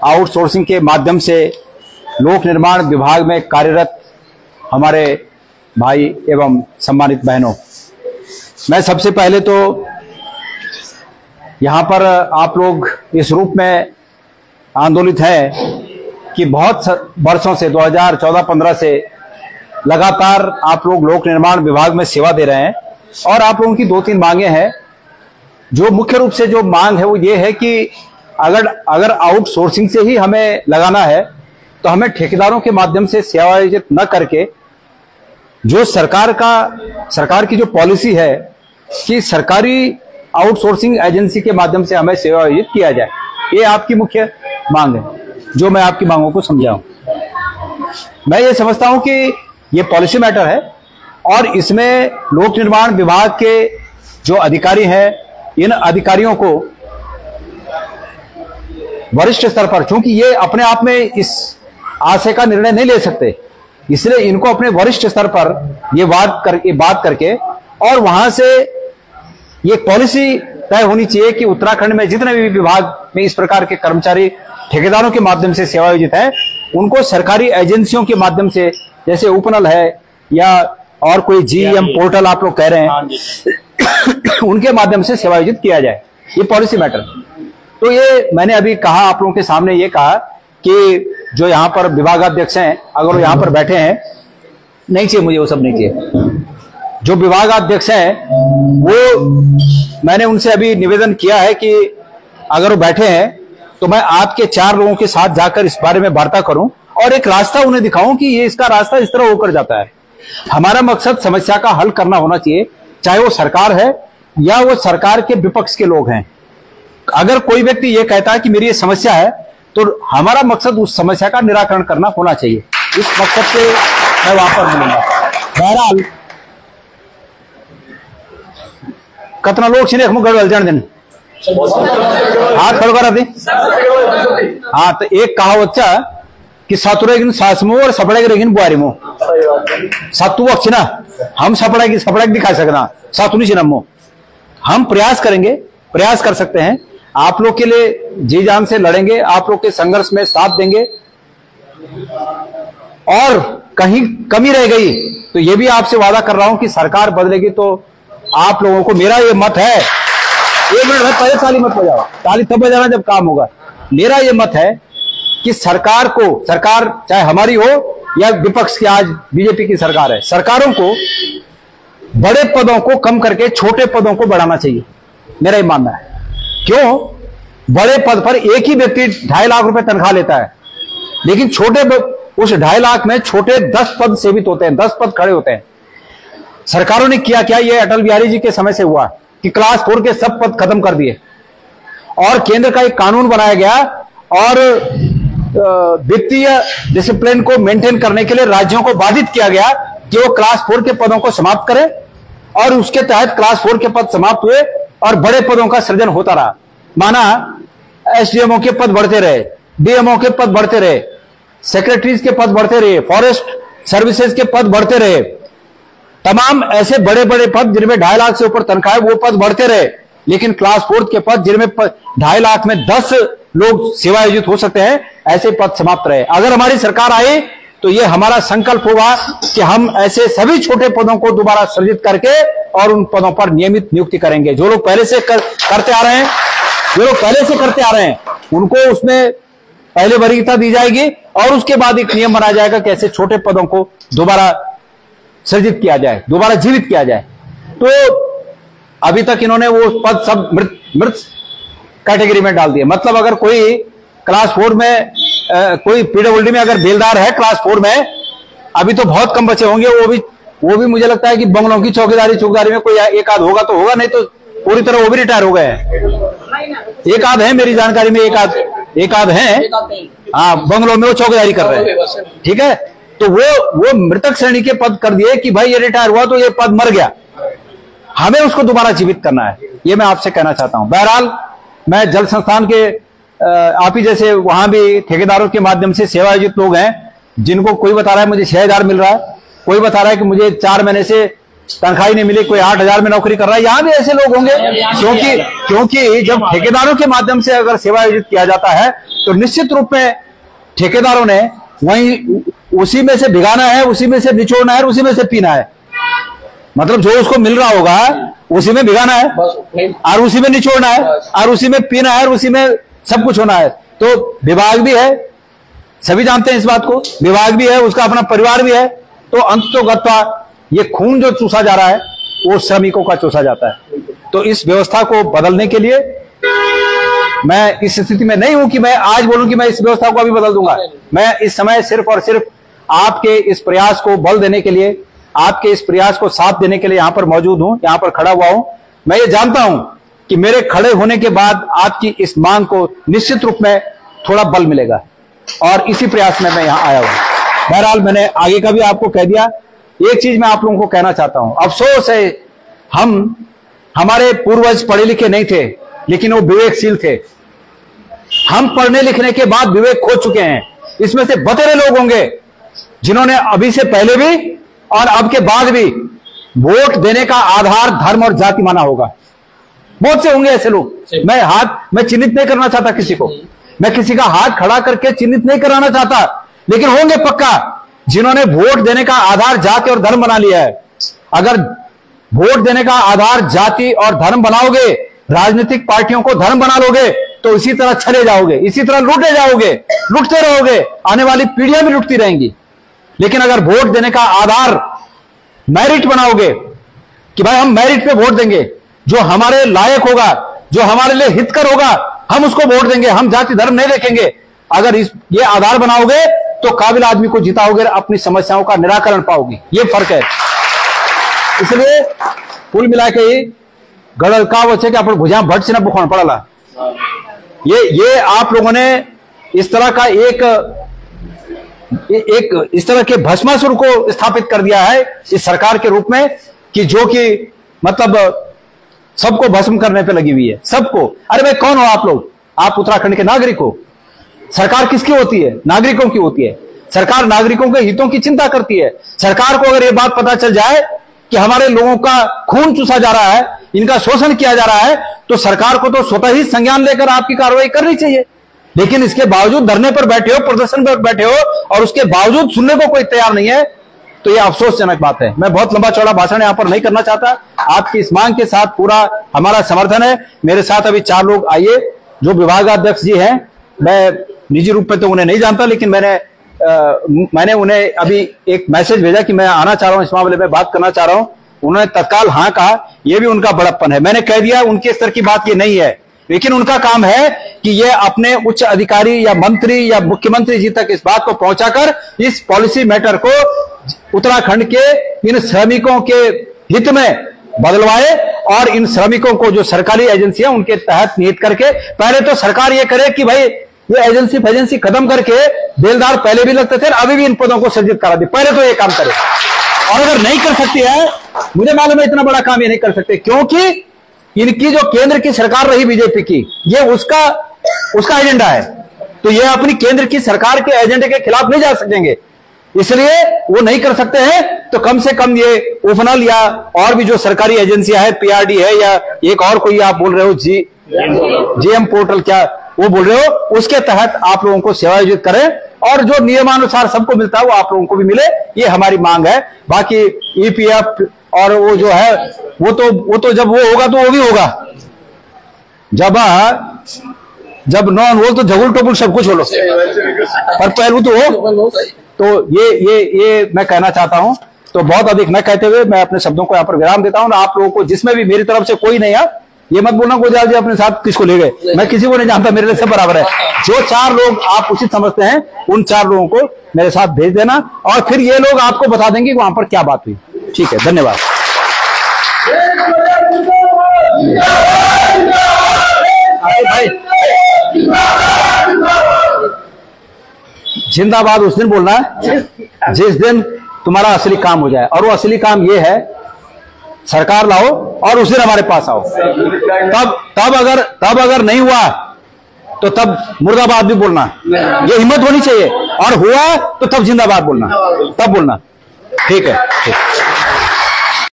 Outsourcing के माध्यम से लोक निर्माण विभाग में कार्यरत हमारे भाई एवं सम्मानित बहनों, मैं सबसे पहले तो यहाँ पर आप लोग इस रूप में आंदोलित हैं कि बहुत वर्षों से 2014-15 से लगातार आप लोग लोक निर्माण विभाग में सेवा दे रहे हैं और आप लोगों की 2-3 मांगे हैं। जो मुख्य रूप से जो मांग है वो ये है कि अगर आउटसोर्सिंग से ही हमें लगाना है तो हमें ठेकेदारों के माध्यम से सेवा आयोजित न करके जो सरकार की जो पॉलिसी है कि सरकारी आउटसोर्सिंग एजेंसी के माध्यम से हमें सेवा आयोजित किया जाए, ये आपकी मुख्य मांग है। जो मैं आपकी मांगों को समझाऊं, मैं ये समझता हूं कि ये पॉलिसी मैटर है और इसमें लोक निर्माण विभाग के जो अधिकारी हैं, इन अधिकारियों को वरिष्ठ स्तर पर, क्योंकि ये अपने आप में इस आशय का निर्णय नहीं ले सकते, इसलिए इनको अपने वरिष्ठ स्तर पर ये बात करके और वहां से ये पॉलिसी तय होनी चाहिए कि उत्तराखंड में जितने भी विभाग में इस प्रकार के कर्मचारी ठेकेदारों के माध्यम से सेवा आयोजित है, उनको सरकारी एजेंसियों के माध्यम से, जैसे उपनल है या और कोई जीईएम पोर्टल आप लोग कह रहे हैं, उनके माध्यम से सेवा आयोजित किया जाए। ये पॉलिसी मैटर। तो ये मैंने अभी कहा, आप लोगों के सामने ये कहा कि जो यहाँ पर विभागाध्यक्ष हैं, अगर वो यहाँ पर बैठे हैं, नहीं चाहिए मुझे, वो सब नहीं चाहिए। जो विभागाध्यक्ष हैं वो मैंने उनसे अभी निवेदन किया है कि अगर वो बैठे हैं तो मैं आपके 4 लोगों के साथ जाकर इस बारे में वार्ता करूं और एक रास्ता उन्हें दिखाऊं कि ये इसका रास्ता इस तरह होकर जाता है। हमारा मकसद समस्या का हल करना होना चाहिए, चाहे वो सरकार है या वो सरकार के विपक्ष के लोग हैं। अगर कोई व्यक्ति ये कहता है कि मेरी ये समस्या है तो हमारा मकसद उस समस्या का निराकरण करना होना चाहिए। इस मकसद से मैं वहां पर मिलूंगा। बहरहाल कतना लोग छिने गड़बड़ जान दिन हाथ खड़ो करा दी। हाँ, तो एक कहावत कि सातुरेगिन सासमो और सपड़ेगिन बुआरिमो। सातु अक्ष ना हम सपड़ा दिखा सकना, सातु नहीं छिनमो। हम प्रयास करेंगे, प्रयास कर सकते हैं, आप लोग के लिए जी जान से लड़ेंगे, आप लोग के संघर्ष में साथ देंगे। और कहीं कमी रह गई तो ये भी आपसे वादा कर रहा हूं कि सरकार बदलेगी तो आप लोगों को, मेरा ये मत है, 1 मिनट में पहले ताली मत बजाओ, ताली तब बजाना जब काम होगा। मेरा ये मत है कि सरकार चाहे हमारी हो या विपक्ष की, आज बीजेपी की सरकार है, सरकारों को बड़े पदों को कम करके छोटे पदों को बढ़ाना चाहिए, मेरा ये मानना है। क्यों? बड़े पद पर एक ही व्यक्ति 2.5 लाख रुपए तनख्वाह लेता है, लेकिन उस 2.5 लाख में छोटे 10 पद सेवित होते हैं, 10 पद खड़े होते हैं। सरकारों ने किया क्या? ये अटल बिहारी जी के समय से हुआ कि क्लास 4 के सब पद खत्म कर दिए और केंद्र का एक कानून बनाया गया और वित्तीय डिसिप्लिन को मेंटेन करने के लिए राज्यों को बाधित किया गया कि वो क्लास 4 के पदों को समाप्त करें और उसके तहत क्लास 4 के पद समाप्त हुए और बड़े पदों का सृजन होता रहा। माना एसडीएमओ के पद बढ़ते रहे, डीएमओ के पद बढ़ते रहे, सेक्रेटरीज के पद बढ़ते रहे, फॉरेस्ट सर्विसेज के पद बढ़ते रहे, तमाम ऐसे बड़े बड़े पद जिनमें 2.5 लाख से ऊपर तनख्वाह है वो पद बढ़ते रहे। लेकिन क्लास 4 के पद जिनमें 2.5 लाख में 10 लोग सेवा आयोजित हो सकते हैं, ऐसे पद समाप्त रहे। अगर हमारी सरकार आए तो ये हमारा संकल्प होगा कि हम ऐसे सभी छोटे पदों को दोबारा सृजित करके और उन पदों पर नियमित नियुक्ति करेंगे। जो लोग पहले से करते आ रहे हैं उनको उसमें पहले वरीयता दी जाएगी और उसके बाद एक नियम बनाया जाएगा कि ऐसे छोटे पदों को दोबारा सृजित किया जाए, दोबारा जीवित किया जाए। तो अभी तक इन्होंने वो पद सब मृत कैटेगरी में डाल दिए। मतलब अगर कोई क्लास 4 में कोई पीडब्ल्यूडी में अगर बेलदार है क्लास 4 में, अभी तो बहुत कम बचे होंगे, वो भी मुझे लगता है कि बंगलों की चौकीदारी में कोई एक आध होगा तो होगा, नहीं तो पूरी तरह वो भी रिटायर हो गए हैं। एक आध है मेरी जानकारी में, एक आध है, हाँ, बंगलों में वो चौकीदारी कर रहे हैं। ठीक है, तो वो मृतक श्रेणी के पद कर दिए कि भाई ये रिटायर हुआ तो ये पद मर गया, हमें उसको दोबारा जीवित करना है। ये मैं आपसे कहना चाहता हूं। बहरहाल मैं जल संस्थान के आप ही जैसे वहां भी ठेकेदारों के माध्यम से सेवा आयोजित लोग हैं, जिनको कोई बता रहा है मुझे 6,000 मिल रहा है, कोई बता रहा है कि मुझे 4 महीने से तनख्वाह नहीं मिली, कोई 8,000 में नौकरी कर रहा है, यहाँ भी ऐसे लोग होंगे। क्योंकि जब ठेकेदारों के माध्यम से अगर सेवा आयोजित किया जाता है तो निश्चित रूप में ठेकेदारों ने वहीं उसी में से भिगाना है, उसी में से निचोड़ना है, उसी में से पीना है। मतलब जो उसको मिल रहा होगा उसी में भिगाना है और उसी में निचोड़ना है और उसी में पीना है और उसी में सब कुछ होना है। तो विभाग भी है, सभी जानते हैं इस बात को, विभाग भी है, उसका अपना परिवार भी है। तो अंततोगत्वा ये खून जो चूसा जा रहा है वो श्रमिकों का चूसा जाता है। तो इस व्यवस्था को बदलने के लिए मैं इस स्थिति में नहीं हूं कि मैं आज बोलूं कि मैं इस व्यवस्था को अभी बदल दूंगा। मैं इस समय सिर्फ और सिर्फ आपके इस प्रयास को बल देने के लिए, आपके इस प्रयास को साथ देने के लिए यहां पर मौजूद हूं, यहां पर खड़ा हुआ हूं। मैं ये जानता हूं कि मेरे खड़े होने के बाद आपकी इस मांग को निश्चित रूप में थोड़ा बल मिलेगा और इसी प्रयास में मैं यहां आया हूं। बहरहाल मैंने आगे का भी आपको कह दिया। एक चीज मैं आप लोगों को कहना चाहता हूं, अफसोस है हमारे पूर्वज पढ़े लिखे नहीं थे लेकिन वो विवेकशील थे। हम पढ़ने लिखने के बाद विवेक खो चुके हैं। इसमें से बतेरे लोग होंगे जिन्होंने अभी से पहले भी और अब के बाद भी वोट देने का आधार धर्म और जाति माना होगा। बहुत से होंगे ऐसे लोग। मैं चिन्हित नहीं करना चाहता किसी को, मैं किसी का हाथ खड़ा करके चिन्हित नहीं कराना चाहता, लेकिन होंगे पक्का जिन्होंने वोट देने का आधार जाति और धर्म बना लिया है। अगर वोट देने का आधार जाति और धर्म बनाओगे, राजनीतिक पार्टियों को धर्म बना लोगे तो इसी तरह चले जाओगे, इसी तरह लूटे जाओगे, लूटते रहोगे, आने वाली पीढ़ियां भी लूटती रहेंगी। लेकिन अगर वोट देने का आधार मेरिट बनाओगे कि भाई हम मेरिट पे वोट देंगे, जो हमारे लायक होगा, जो हमारे लिए हितकर होगा, हम उसको वोट देंगे, हम जाति धर्म नहीं देखेंगे। अगर ये आधार बनाओगे तो काबिल आदमी को जिताओगे, अपनी समस्याओं का निराकरण पाओगे। ये फर्क है। इसलिए कुल मिला के गड़ल का वो कि अपन भुजा भट्ट से न बुखान पड़ला। ये आप लोगों ने इस तरह का एक इस तरह के भस्मासुर को स्थापित कर दिया है इस सरकार के रूप में कि जो कि मतलब सबको भस्म करने पे लगी हुई है, सबको। अरे भाई कौन हो आप लोग? आप उत्तराखंड के नागरिक हो। सरकार किसकी होती है? नागरिकों की होती है। सरकार नागरिकों के हितों की चिंता करती है। सरकार को अगर ये बात पता चल जाए कि हमारे लोगों का खून चूसा जा रहा है, इनका शोषण किया जा रहा है, तो सरकार को तो स्वतः ही संज्ञान लेकर आपकी कार्रवाई करनी चाहिए। लेकिन इसके बावजूद धरने पर बैठे हो, प्रदर्शन पर बैठे हो और उसके बावजूद सुनने को कोई तैयार नहीं है, तो यह अफसोसजनक बात है। मैं बहुत लंबा चौड़ा भाषण यहां पर नहीं करना चाहता। आपकी इस मांग के साथ पूरा हमारा समर्थन है। मेरे साथ अभी 4 लोग आइए जो विभागाध्यक्ष जी हैं। मैं निजी रूप में तो उन्हें नहीं जानता, लेकिन मैंने उन्हें अभी एक मैसेज भेजा कि मैं आना चाह रहा हूं, इस मामले में बात करना चाह रहा हूं। उन्होंने तत्काल हाँ कहा। यह भी उनका बड़प्पन है। मैंने कह दिया उनके स्तर की बात ये नहीं है, लेकिन उनका काम है कि ये अपने उच्च अधिकारी या मंत्री या मुख्यमंत्री जी तक इस बात को पहुंचाकर इस पॉलिसी मैटर को उत्तराखंड के इन श्रमिकों के हित में बदलवाए और इन श्रमिकों को जो सरकारी एजेंसियां उनके तहत नियत करके, पहले तो सरकार ये करे कि भाई ये एजेंसी खत्म करके बेलदार पहले भी लगते थे, अभी भी इन पदों को सृजित करा दे। पहले तो ये काम करे। और अगर नहीं कर सकती है, मुझे मालूम है इतना बड़ा काम ये नहीं कर सकते, क्योंकि इनकी जो केंद्र की सरकार रही बीजेपी की, ये उसका एजेंडा है। तो ये अपनी केंद्र की सरकार के एजेंडे के खिलाफ नहीं जा सकेंगे, इसलिए वो नहीं कर सकते हैं। तो कम से कम ये ओफनल या और भी जो सरकारी एजेंसियां है, पीआरडी है या एक और कोई आप बोल रहे हो जीएम पोर्टल क्या वो बोल रहे हो, उसके तहत आप लोगों को सेवा आयोजित करें और जो नियमानुसार सबको मिलता है वो आप लोगों को भी मिले। ये हमारी मांग है। बाकी ईपीएफ और वो जो है वो तो जब वो होगा तो वो भी होगा। जब नॉन वो तो झगुल टोपुल सब कुछ बोलो, पर पहलू तो हो। तो ये मैं कहना चाहता हूं। तो बहुत अधिक न कहते हुए मैं अपने शब्दों को यहाँ पर विराम देता हूं। आप लोगों को जिसमें भी मेरी तरफ से कोई नहीं है, ये मत बोलना गुजराल जी अपने साथ किसको ले गए। मैं किसी को नहीं जानता, मेरे लिए सब बराबर है। जो 4 लोग आप उचित समझते हैं उन 4 लोगों को मेरे साथ भेज देना और फिर ये लोग आपको बता देंगे कि वहां पर क्या बात हुई। ठीक है, धन्यवाद। भाई जिंदाबाद उस दिन बोलना है जिस दिन तुम्हारा असली काम हो जाए, और वो असली काम ये है सरकार लाओ और उस दिन हमारे पास आओ। तब अगर नहीं हुआ तो तब मुर्दाबाद भी बोलना, ये हिम्मत होनी चाहिए। और हुआ तो तब जिंदाबाद बोलना, तब बोलना। ठीक है, ठीक।